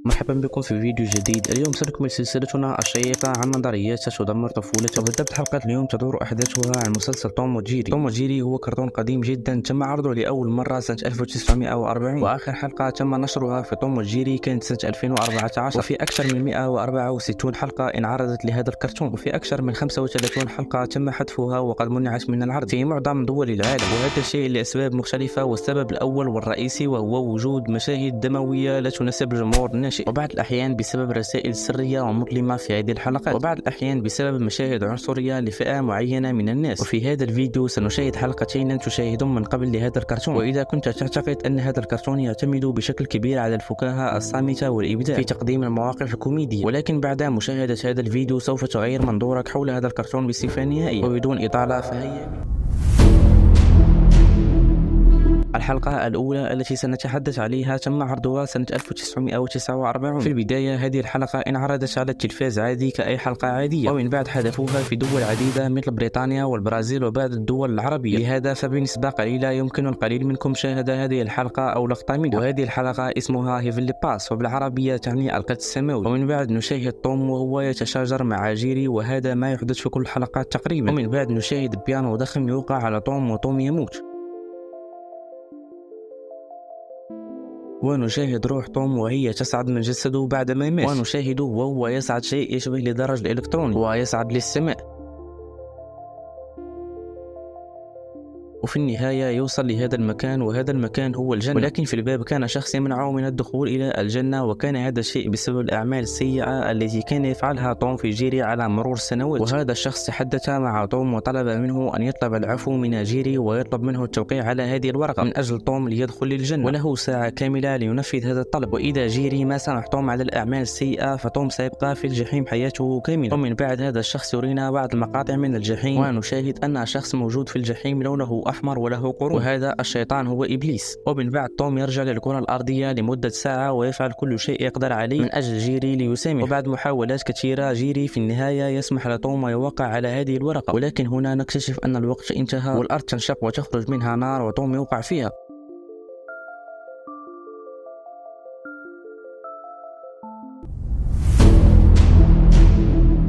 مرحبا بكم في فيديو جديد. اليوم سنكمل سلسلتنا الشيقة عن نظريات تدمر طفولتك. وبالضبط حلقة اليوم تدور أحداثها عن مسلسل توم وجيري. توم وجيري هو كرتون قديم جدا تم عرضه لأول مرة سنة 1940، وآخر حلقة تم نشرها في توم وجيري كانت سنة 2014، وفي أكثر من 164 حلقة انعرضت لهذا الكرتون، وفي أكثر من 35 حلقة تم حذفها وقد منعت من العرض في معظم دول العالم، وهذا الشيء لأسباب مختلفة. والسبب الأول والرئيسي وهو وجود مشاهد دموية لا تناسب الجمهور الناشئ، وبعض الأحيان بسبب رسائل سرية ومظلمة في هذه الحلقات، وبعض الأحيان بسبب مشاهد عنصرية لفئة معينة من الناس. وفي هذا الفيديو سنشاهد حلقتين لن تشاهدهم من قبل لهذا الكرتون. وإذا كنت تعتقد أن هذا الكرتون يعتمد بشكل كبير على الفكاهة الصامتة والإبداع في تقديم المواقف الكوميدية، ولكن بعد مشاهدة هذا الفيديو سوف تغير منظورك حول هذا الكرتون بصفة نهائية. وبدون إطالة فهيا الحلقة الأولى التي سنتحدث عليها تم عرضها سنة 1949. في البداية هذه الحلقة انعرضت على التلفاز عادي كأي حلقة عادية، ومن بعد حذفوها في دول عديدة مثل بريطانيا والبرازيل وبعض الدول العربية. لهذا فبنسبة قليلة يمكن القليل منكم مشاهدة هذه الحلقة أو لقطة منها. وهذه الحلقة اسمها هيفنلي باس، وبالعربية تعني القدس السماوي. ومن بعد نشاهد توم وهو يتشاجر مع جيري، وهذا ما يحدث في كل الحلقات تقريبا. ومن بعد نشاهد بيانو ضخم يوقع على توم وتوم يموت، ونشاهد روح توم وهي تصعد من جسده بعدما مات، ونشاهده وهو يصعد شيء يشبه لدرج الإلكتروني ويصعد للسماء، وفي النهاية يوصل لهذا المكان، وهذا المكان هو الجنة. ولكن في الباب كان شخص يمنعه من الدخول إلى الجنة، وكان هذا الشيء بسبب الأعمال السيئة التي كان يفعلها توم في جيري على مرور السنوات. وهذا الشخص تحدث مع توم وطلب منه أن يطلب العفو من جيري ويطلب منه التوقيع على هذه الورقة من أجل توم ليدخل للجنة، وله ساعة كاملة لينفذ هذا الطلب. وإذا جيري ما سامح توم على الأعمال السيئة فتوم سيبقى في الجحيم حياته كاملة. ومن بعد هذا الشخص يرينا بعض المقاطع من الجحيم، ونشاهد أن شخص موجود في الجحيم لونه أحمر وله قرون، وهذا الشيطان هو إبليس. ومن بعد توم يرجع للكرة الأرضية لمدة ساعة ويفعل كل شيء يقدر عليه من أجل جيري ليسامح. وبعد محاولات كثيرة جيري في النهاية يسمح لتوم ويوقع على هذه الورقة، ولكن هنا نكتشف أن الوقت انتهى والأرض تنشق وتخرج منها نار وتوم يوقع فيها.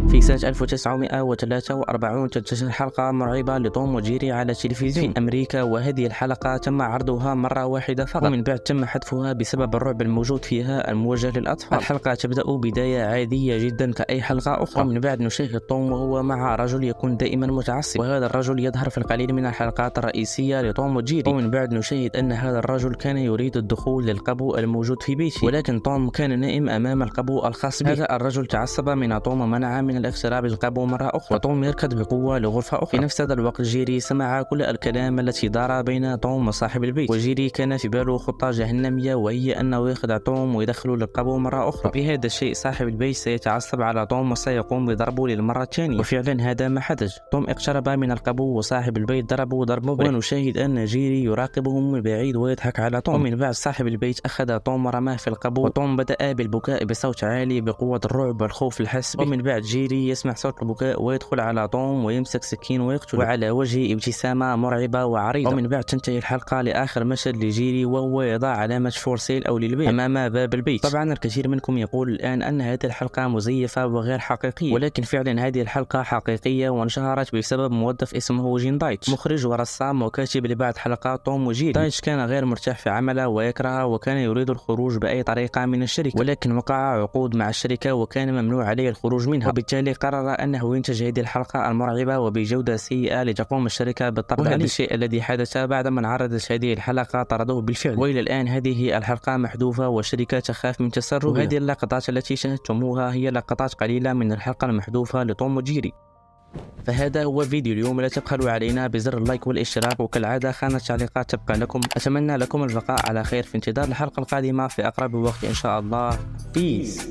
في سنة 1943 تنتشر حلقة مرعبة لتوم وجيري على التلفزيون في أمريكا، وهذه الحلقة تم عرضها مرة واحدة فقط، ومن بعد تم حذفها بسبب الرعب الموجود فيها الموجه للأطفال. الحلقة تبدأ بداية عادية جدا كأي حلقة أخرى، ومن بعد نشاهد توم وهو مع رجل يكون دائما متعصب، وهذا الرجل يظهر في القليل من الحلقات الرئيسية لتوم وجيري. ومن بعد نشاهد أن هذا الرجل كان يريد الدخول للقبو الموجود في بيته، ولكن توم كان نائم أمام القبو الخاص به. هذا الرجل تعصب من توم ومنع من الاقتراب للقبو مرة أخرى، وتوم يركض بقوة لغرفة أخرى. في نفس هذا الوقت جيري سمع كل الكلام التي دار بين توم وصاحب البيت، وجيري كان في باله خطة جهنمية، وهي أنه يخدع توم ويدخله للقبو مرة أخرى. وبهذا الشيء صاحب البيت سيتعصب على توم وسيقوم بضربه للمرة الثانية، وفعلا هذا ما حدث. توم اقترب من القبو وصاحب البيت ضربه ضرب مبرح، ونشاهد أن جيري يراقبهم من بعيد ويضحك على توم. ومن بعد صاحب البيت أخذ توم ورماه في القبو، وتوم بدأ بالبكاء بصوت عالي بقوة الرعب والخوف الحس به. ومن بعد جيري يسمع صوت البكاء ويدخل على توم ويمسك سكين ويقتله، وعلى وجهه ابتسامة مرعبة وعريضة. ومن بعد تنتهي الحلقة لآخر مشهد لجيري وهو يضع علامة فور سيل أو للبيع أمام باب البيت. طبعا الكثير منكم يقول الآن أن هذه الحلقة مزيفة وغير حقيقية، ولكن فعلا هذه الحلقة حقيقية وانشهرت بسبب موظف اسمه جين دايتش، مخرج ورسام وكاتب لبعض حلقات توم وجيري. دايتش كان غير مرتاح في عمله ويكرهه، وكان يريد الخروج بأي طريقة من الشركة، ولكن وقع عقود مع الشركة وكان ممنوع عليه الخروج منها، وبالتالي قرر أنه ينتج هذه الحلقة المرعبة وبجودة سيئة لتقوم الشركة بالطرد عليه. وهذا الشيء الذي حدث بعدما انعرضت هذه الحلقة طردوه بالفعل، وإلى الآن هذه الحلقة محذوفة والشركة تخاف من تسربها. وهذه اللقطات التي شاهدتموها هي لقطات قليلة من الحلقة المحذوفة لتوم وجيري. فهذا هو فيديو اليوم، لا تبخلوا علينا بزر اللايك والاشتراك، وكالعادة خانة التعليقات تبقى لكم. أتمنى لكم البقاء على خير في انتظار الحلقة القادمة في أقرب وقت إن شاء الله. بيس.